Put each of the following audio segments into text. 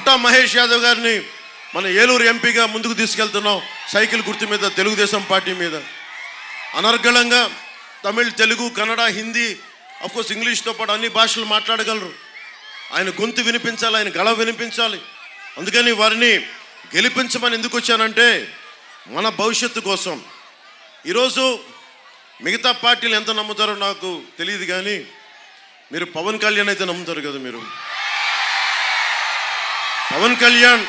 పుట్టా మహేష్ యాదవ్ గారిని మన ఏలూరు ఎంపీగా ముందుకు తీసుకెళ్తున్నాం. సైకిల్ గుర్తు మీద, తెలుగుదేశం పార్టీ మీద. అనర్గళంగా తమిళ్, తెలుగు, కన్నడ, హిందీ, అఫ్కోర్స్ ఇంగ్లీష్తో పాటు అన్ని భాషలు మాట్లాడగలరు. ఆయన గొంతు వినిపించాలి, ఆయన గళ వినిపించాలి. అందుకని వారిని గెలిపించమని ఎందుకు వచ్చానంటే మన భవిష్యత్తు కోసం. ఈరోజు మిగతా పార్టీలు ఎంత నమ్ముతారో నాకు తెలియదు, కానీ మీరు పవన్ కళ్యాణ్ అయితే నమ్ముతారు కదా. మీరు పవన్ కళ్యాణ్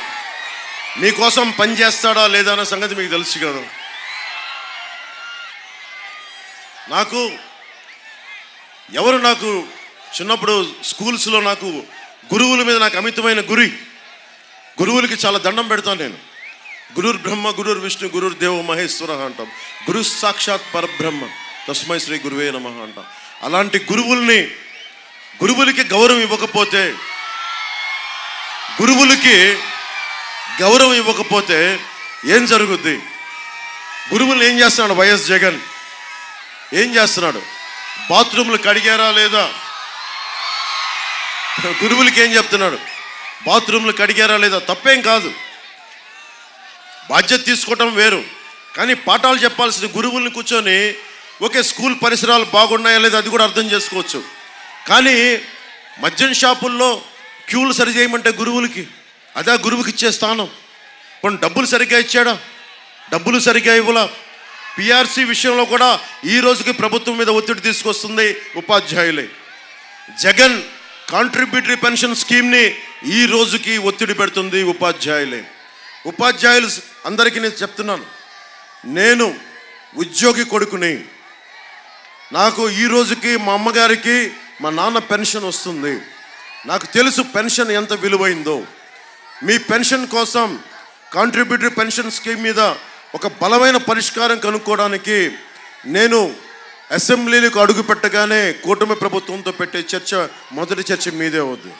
మీకోసం పనిచేస్తాడా లేదా అన్న సంగతి మీకు తెలుసు కదా. నాకు చిన్నప్పుడు స్కూల్స్లో నాకు గురువుల మీద నాకు అమితమైన గురువులకి చాలా దండం పెడతాను నేను. గురుర్ బ్రహ్మ, గురుర్ విష్ణు, గురుర్ దేవో మహేశ్వర అంటాం. గురు సాక్షాత్ పరబ్రహ్మ, తస్మై శ్రీ గురువే నమః అంటాం. అలాంటి గురువులకి గౌరవం ఇవ్వకపోతే ఏం జరుగుద్ది? గురువులు ఏం చేస్తున్నాడు? వైఎస్ జగన్ ఏం చేస్తున్నాడు? బాత్రూమ్లు కడిగారా లేదా? గురువులకి ఏం చెప్తున్నాడు? బాత్రూమ్లు కడిగారా లేదా? తప్పేం కాదు, బాధ్యత తీసుకోవటం వేరు. కానీ పాఠాలు చెప్పాల్సిన గురువుల్ని కూర్చొని ఓకే స్కూల్ పరిసరాలు బాగున్నాయా లేదా అది కూడా అర్థం చేసుకోవచ్చు. కానీ మద్యం షాపుల్లో క్యూలు సరి చేయమంటే అదే గురువుకి ఇచ్చే స్థానం. ఇప్పుడు డబ్బులు సరిగ్గా ఇచ్చాడా? డబ్బులు సరిగ్గా ఇవ్వలా. పిఆర్సీ విషయంలో కూడా ఈ రోజుకి ప్రభుత్వం మీద ఒత్తిడి తీసుకొస్తుంది ఉపాధ్యాయులే. జగన్ కాంట్రిబ్యూటరీ పెన్షన్ స్కీమ్ని ఈ రోజుకి ఒత్తిడి పెడుతుంది ఉపాధ్యాయులే. ఉపాధ్యాయులు అందరికీ నేను చెప్తున్నాను, నేను ఉద్యోగి కొడుకుని. నాకు ఈ రోజుకి మా అమ్మగారికి మా నాన్న పెన్షన్ వస్తుంది. నాకు తెలుసు పెన్షన్ ఎంత విలువైందో. మీ పెన్షన్ కోసం కాంట్రిబ్యూటరీ పెన్షన్ స్కీమ్ మీద ఒక బలమైన పరిష్కారం కనుక్కోవడానికి నేను అసెంబ్లీలకు అడుగు పెట్టగానే కూటమి ప్రభుత్వంతో పెట్టే చర్చ, మొదటి చర్చ మీదే అవుద్ది.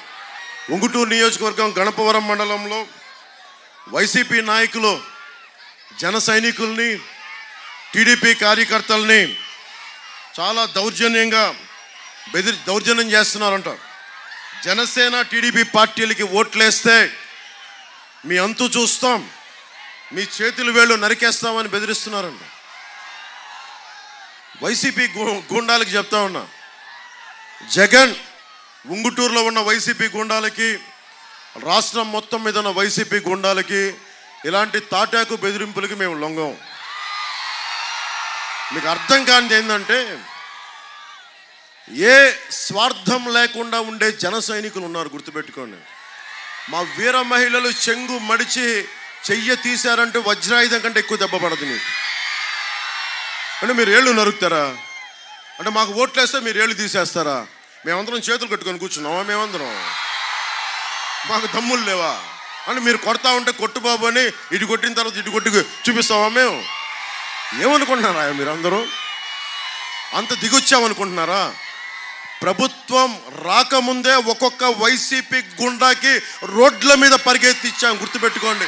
ఉంగుటూరు నియోజకవర్గం గణపవరం మండలంలో వైసీపీ నాయకులు జన సైనికుల్ని, టీడీపీ కార్యకర్తల్ని చాలా దౌర్జన్యం చేస్తున్నారంట. జనసేన, టీడీపీ పార్టీలకి ఓట్లేస్తే మీ అంతు చూస్తాం, మీ చేతులు వేళ్ళు నరికేస్తామని బెదిరిస్తున్నారంట. వైసీపీ గూండాలకి చెప్తా ఉన్నా, జగన్ ఉంగుటూరులో ఉన్న వైసీపీ గూండాలకి, రాష్ట్రం మొత్తం మీద ఉన్న వైసీపీ గూండాలకి ఇలాంటి తాటాకు బెదిరింపులకి మేము లొంగం. మీకు అర్థం కానిది ఏంటంటే, ఏ స్వార్థం లేకుండా ఉండే జన సైనికులు ఉన్నారు, గుర్తుపెట్టుకోండి. మా వీర మహిళలు చెంగు మడిచి చెయ్య తీశారంటే వజ్రాయుధం కంటే ఎక్కువ దెబ్బ పడదు మీకు. అంటే మీరు ఏళ్ళు నరుకుతారా? అంటే మాకు ఓట్లేస్తే మీరు ఏళ్ళు తీసేస్తారా? మేమందరం చేతులు కట్టుకొని కూర్చున్నామా? మేమందరం మాకు దమ్ములు లేవా? అంటే మీరు కొడతా ఉంటే కొట్టు బాబు అని ఇటు కొట్టిన తర్వాత ఇటు కొట్టి చూపిస్తావా? మేము ఏమనుకుంటున్నారా? మీరందరూ అంత దిగొచ్చామనుకుంటున్నారా? ప్రభుత్వం రాకముందే ఒక్కొక్క వైసీపీ గుండాకి రోడ్ల మీద పరిగెత్తించాం, గుర్తుపెట్టుకోండి.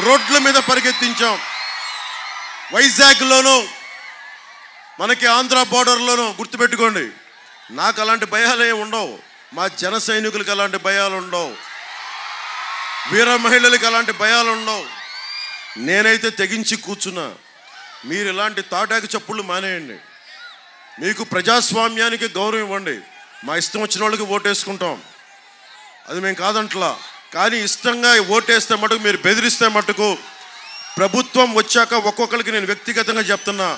రోడ్ల మీద పరిగెత్తించాం. వైజాగ్లోనూ, మనకి ఆంధ్ర బోర్డర్లోనూ, గుర్తుపెట్టుకోండి. నాకు అలాంటి భయాలు ఏమి ఉండవు, మా జన సైనికులకు అలాంటి భయాలు ఉండవు, వీర మహిళలకు అలాంటి భయాలు ఉండవు. నేనైతే తెగించి కూర్చున్నా. మీరు ఇలాంటి తాటాకు చప్పుళ్ళు మానేయండి. మీకు ప్రజాస్వామ్యానికి గౌరవం ఇవ్వండి. మా ఇష్టం వచ్చిన వాళ్ళకి ఓటేసుకుంటాం, అది మేము కాదంట్లా. కానీ ఇష్టంగా ఓటేస్తే మటుకు, మీరు బెదిరిస్తే మటుకు, ప్రభుత్వం వచ్చాక ఒక్కొక్కరికి నేను వ్యక్తిగతంగా చెప్తున్నా,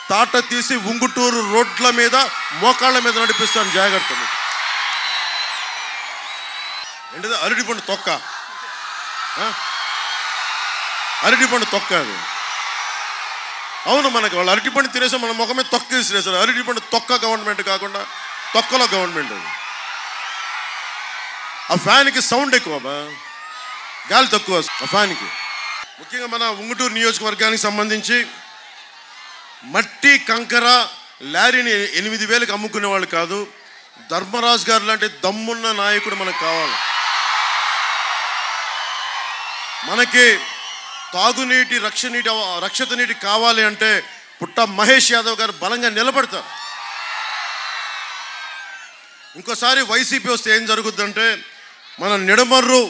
తాట తీసి ఉంగుటూరు రోడ్ల మీద, మోకాళ్ళ మీద నడిపిస్తాను. జాగ్రత్త. ఏంటిది? అరటిపండు తొక్క, అరటిపండు తొక్క అది. అవును, మనకి వాళ్ళు అరటిపండు తినేసి మన ముఖమే తొక్క తీసిరేసారు. అరటిపండు తొక్క గవర్నమెంట్ కాకుండా తొక్కలో గవర్నమెంట్ అది. ఆ ఫ్యాన్కి సౌండ్ ఎక్కువ, గాలి తక్కువ ఆ ఫ్యాన్కి. ముఖ్యంగా మన ఉంగుటూరు నియోజకవర్గానికి సంబంధించి మట్టి, కంకర, లారీని 8,000కి అమ్ముకునే వాళ్ళు కాదు, ధర్మరాజు గారు లాంటి దమ్మున్న నాయకుడు మనకు కావాలి. మనకి తాగునీటి, రక్షిత నీటి కావాలి అంటే పుట్టా మహేష్ యాదవ్ గారు బలంగా నిలబడతారు. ఇంకోసారి వైసీపీ వస్తే ఏం జరుగుద్దంటే, మన నిడమర్రు